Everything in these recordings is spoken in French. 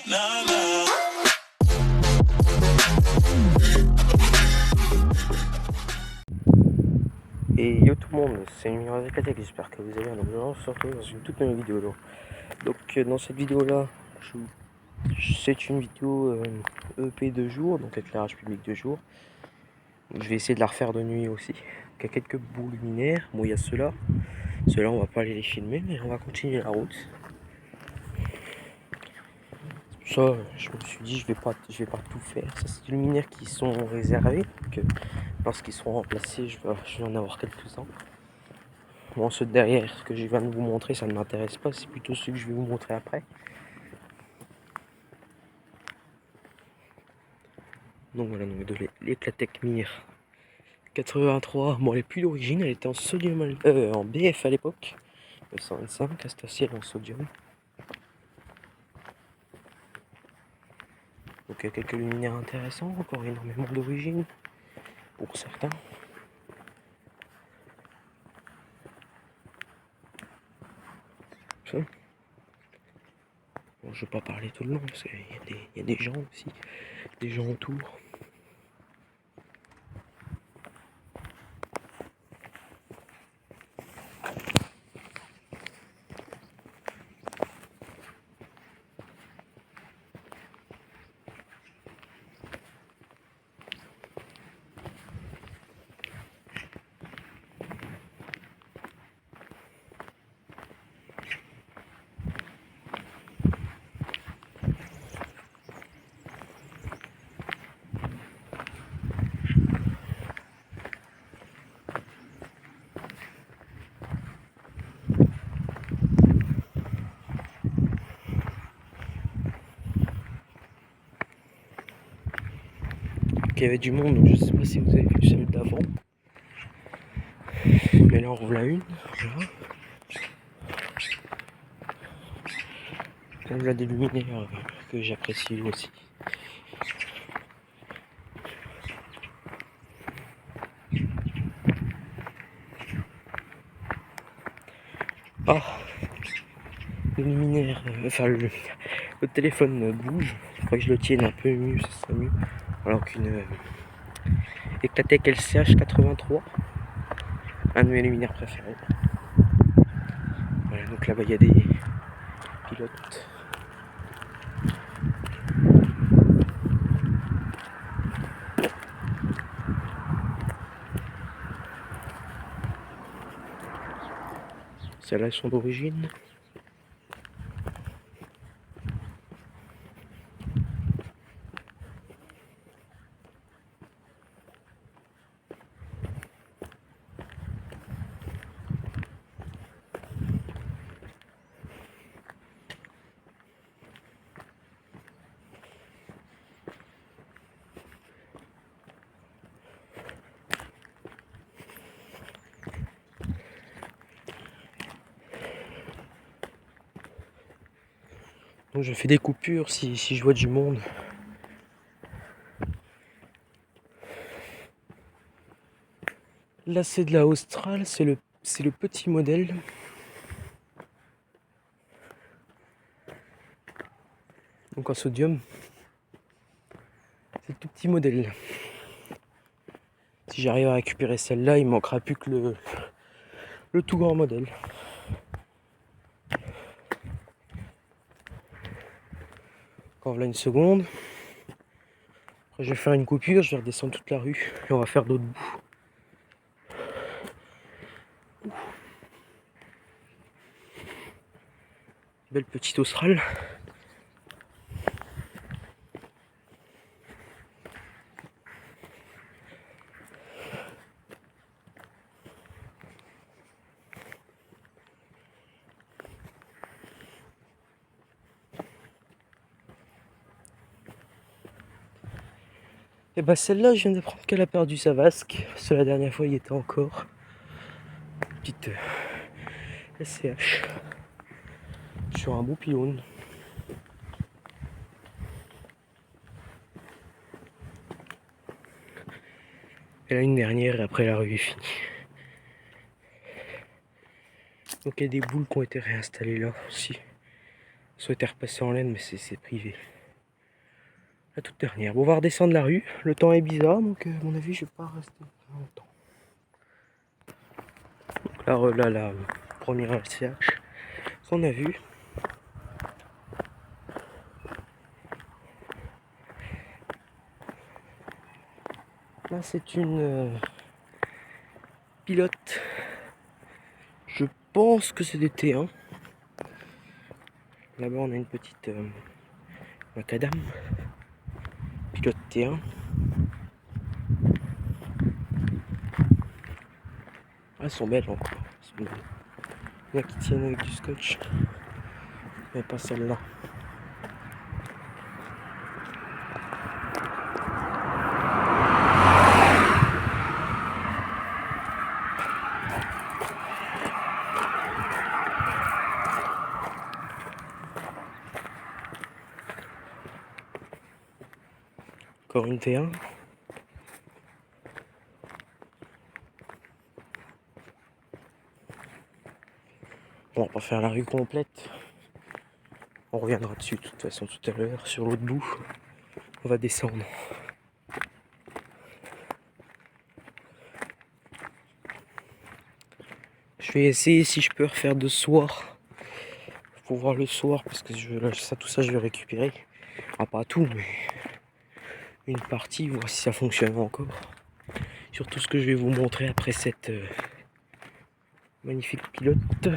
Et yo tout le monde, c'est Numéro Éclatek, j'espère que vous allez bien. Donc je se retrouve dans une toute nouvelle vidéo. Donc dans cette vidéo là, c'est une vidéo EP de jour, donc éclairage public de jour. Donc, je vais essayer de la refaire de nuit aussi. Donc, il y a quelques bouts luminaires, bon il y a ceux-là on va pas aller les filmer, mais on va continuer la route. Ça, je me suis dit je vais pas tout faire. Ça c'est des luminaires qui sont réservés, donc lorsqu'ils seront remplacés, je vais en avoir quelques-uns. Bon, ceux de derrière, ce que je viens de vous montrer, ça ne m'intéresse pas, c'est plutôt ceux que je vais vous montrer après. Donc voilà, donc de l'Éclatek Mir 83. Bon, elle est plus d'origine, elle était en sodium, en BF à l'époque. 125, Astatiel en sodium. Donc il y a quelques luminaires intéressants, encore énormément d'origine pour certains. Ça. Bon, je vais pas parler tout le long parce qu'il y a des gens aussi, des gens autour. Il y avait du monde, donc je sais pas si vous avez vu celle d'avant. Mais là on roule à une. Là, il y a des luminaires que j'apprécie aussi. Ah, le luminaire, enfin le téléphone bouge. Je crois que je le tienne un peu mieux, ça serait mieux. Alors qu'une Éclatek LCH 83, un de mes luminaires préférés. Voilà, donc là-bas il y a des pilotes. Celles-là sont d'origine. Donc je fais des coupures si je vois du monde. Là c'est de la Austral, c'est le petit modèle. Donc en sodium. C'est le tout petit modèle. Si j'arrive à récupérer celle-là, il me manquera plus que le tout grand modèle. Encore là une seconde. Après je vais faire une coupure, je vais redescendre toute la rue et on va faire d'autres bouts. Belle petite Austral. Et bah celle-là, je viens d'apprendre qu'elle a perdu sa vasque. Parce que la dernière fois, il y était encore. Petite SCH. Sur un beau pylône. Et là, une dernière, et après la rue est finie. Donc il y a des boules qui ont été réinstallées là aussi. Soit été repassées en laine, mais c'est privé. La toute dernière. Bon, on va redescendre la rue. Le temps est bizarre, donc à mon avis, je vais pas rester longtemps. Donc là, la première LCH qu'on a vu. Là, c'est une pilote. Je pense que c'est des T1. Là-bas, on a une petite macadam. Pilote T1. Ah, elles sont belles encore. Elles sont belles. Il y en a qui tiennent avec du scotch. Mais pas celle-là. Encore une T1. Bon, on va pas faire la rue complète. On reviendra dessus de toute façon tout à l'heure sur l'autre bout. On va descendre. Je vais essayer si je peux refaire de soir. Pour voir le soir parce que tout ça je vais récupérer. Ah, pas tout, mais une partie, voir si ça fonctionne encore. Surtout ce que je vais vous montrer après cette magnifique pilote.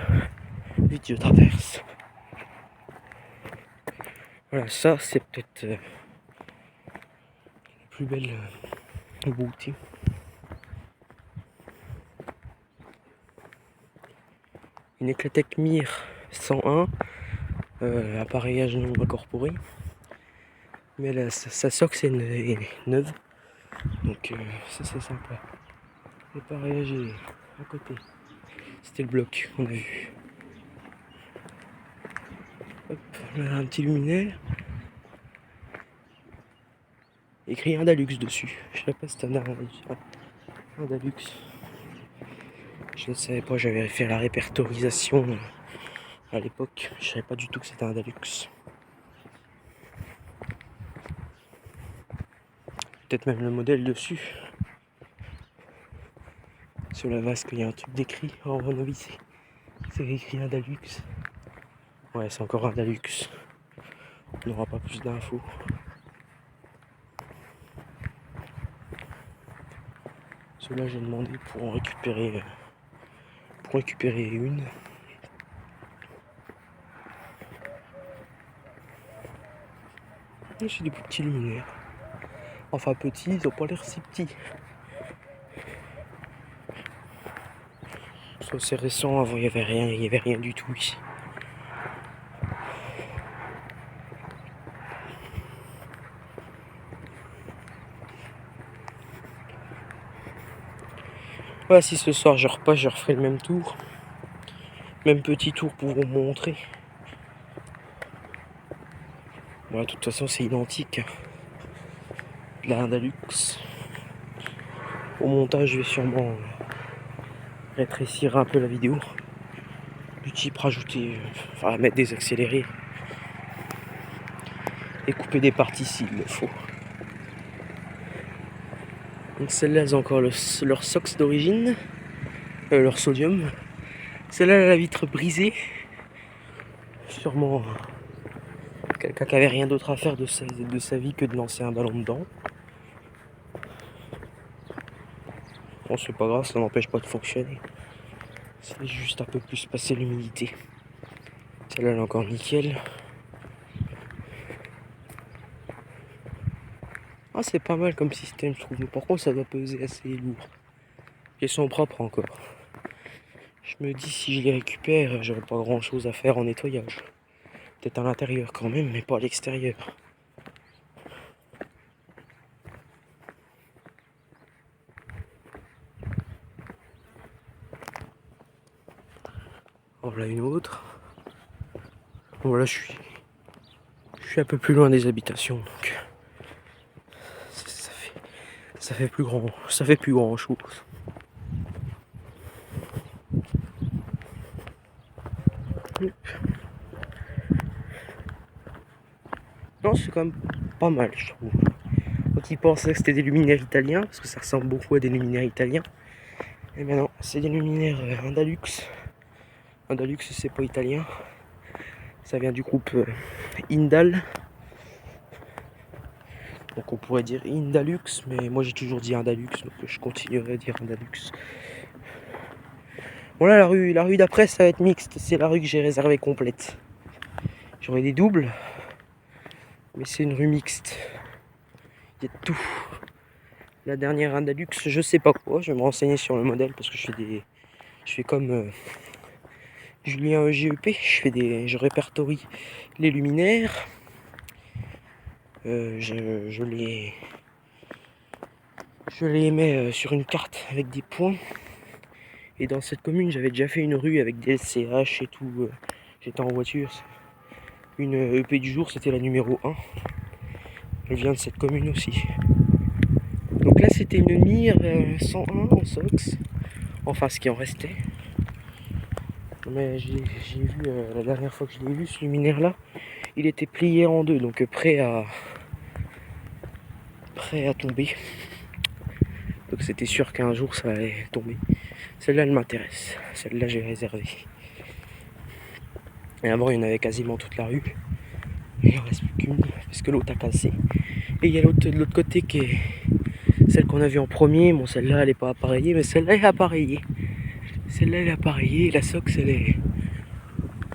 Vite je traverse. Voilà, ça c'est peut-être la plus belle beauté. Une Eclatec Mir 101, appareillage non incorporé. Mais là, sa socle est neuve. Donc ça c'est sympa. L'appareillage est à côté. C'était le bloc qu'on a vu. Hop, on a un petit luminaire. Écrit Indalux dessus. Je sais pas si c'est un Indalux. Je ne savais pas, j'avais fait la répertorisation à l'époque. Je savais pas du tout que c'était un Indalux. Peut-être même le modèle dessus. Sur la vasque, il y a un truc d'écrit en renovicé. C'est écrit Indalux. Ouais, c'est encore Indalux. On n'aura pas plus d'infos. Ceux-là, j'ai demandé pour en récupérer. Pour récupérer une. Et c'est des petits luminaires. Enfin petits, ils ont pas l'air si petits. Soit c'est récent, avant il y avait rien du tout ici. Voilà, si ce soir je repasse, je referai le même tour. Même petit tour pour vous montrer. Voilà, de toute façon c'est identique. La Indalux. Au montage, je vais sûrement rétrécir un peu la vidéo. Du type rajouter, enfin mettre des accélérés. Et couper des parties s'il le faut. Donc celles-là, elles ont encore leur SOX d'origine. Leur sodium. Celle-là, elle a la vitre brisée. Sûrement quelqu'un qui avait rien d'autre à faire de sa vie que de lancer un ballon dedans. Bon, c'est pas grave, ça n'empêche pas de fonctionner. C'est juste un peu plus passer l'humidité. Celle-là, elle est encore nickel. Ah, c'est pas mal comme système, je trouve. Mais par contre, ça doit peser assez lourd. Ils sont propres encore. Je me dis, si je les récupère, j'aurai pas grand chose à faire en nettoyage. Peut-être à l'intérieur quand même, mais pas à l'extérieur. En voilà une autre. Voilà, je suis un peu plus loin des habitations, donc ça fait plus grand chose. Non, c'est quand même pas mal, je trouve. Donc ils pensaient que c'était des luminaires italiens, parce que ça ressemble beaucoup à des luminaires italiens. Et bien non, c'est des luminaires Indalux. Indalux, c'est pas italien. Ça vient du groupe Indal. Donc on pourrait dire Indalux, mais moi j'ai toujours dit Indalux, donc je continuerai à dire Indalux. Bon là, la rue d'après, ça va être mixte. C'est la rue que j'ai réservée complète. J'aurai des doubles, mais c'est une rue mixte. Il y a tout. La dernière Indalux, je sais pas quoi. Je vais me renseigner sur le modèle parce que je fais comme Julien GEP. Je répertorie les luminaires. Je les mets sur une carte avec des points. Et dans cette commune, j'avais déjà fait une rue avec des LCH et tout. J'étais en voiture. Une EP du jour, c'était la numéro 1. Elle vient de cette commune aussi. Donc là, c'était une Mir 101 en SOX. Enfin, ce qui en restait. Mais j'ai vu, la dernière fois que je l'ai vu, ce luminaire-là, il était plié en deux, donc prêt à tomber. Donc c'était sûr qu'un jour, ça allait tomber. Celle-là, elle m'intéresse. Celle-là, j'ai réservé. Et avant, il y en avait quasiment toute la rue. Il en reste plus qu'une, parce que l'autre a cassé. Et il y a l'autre de l'autre côté qui est celle qu'on a vue en premier. Bon, celle-là, elle n'est pas appareillée, mais celle-là, elle est appareillée. Celle-là, elle est appareillée. Et la SOX, elle est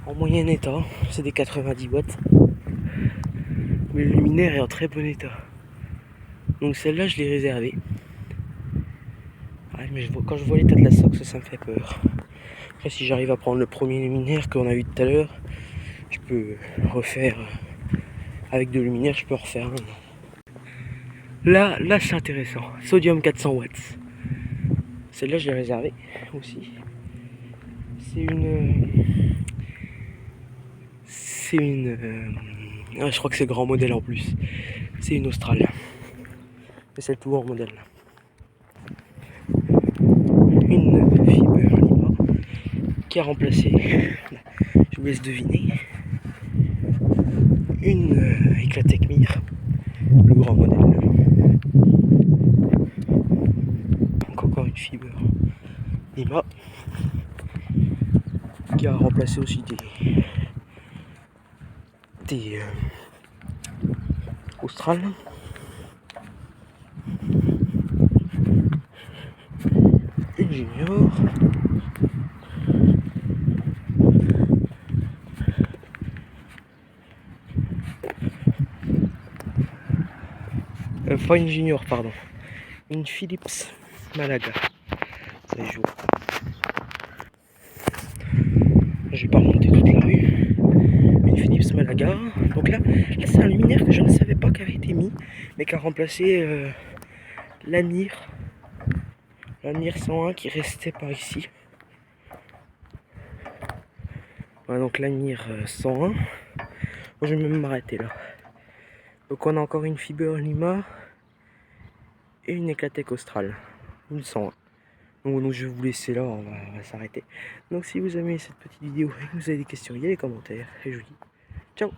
en moyen état. C'est des 90 watts. Mais le luminaire est en très bon état. Donc celle-là, je l'ai réservée. Ouais, mais quand je vois l'état de la SOX, ça me fait peur. Après, si j'arrive à prendre le premier luminaire qu'on a vu tout à l'heure, je peux refaire avec deux luminaires, je peux refaire un. Là c'est intéressant. Sodium 400 watts. Celle-là, je l'ai réservée aussi. Je crois que c'est grand modèle en plus. C'est une Austral. Mais c'est le tout grand modèle. Une fibre Lima qui a remplacé, je vous laisse deviner, une Eclatec Mir, le grand modèle. Donc encore une fibre Lima qui a remplacé aussi des Austral. Une Junior. Pas une Junior, pardon. Une Philips Malaga. Ça joue. Je vais pas remonter toute la rue. Une Philips Malaga. Donc là c'est un luminaire que je ne savais pas qu'avait été mis, mais qui a remplacé la Mir 101 qui restait par ici. Voilà, donc la Mir 101. Moi, je vais même m'arrêter là. Donc on a encore une Fiber Lima et une Eclatec Austral, une 101. Donc je vais vous laisser là, on va s'arrêter. Donc si vous aimez cette petite vidéo et que vous avez des questions, il y a les commentaires. Et je vous dis ciao.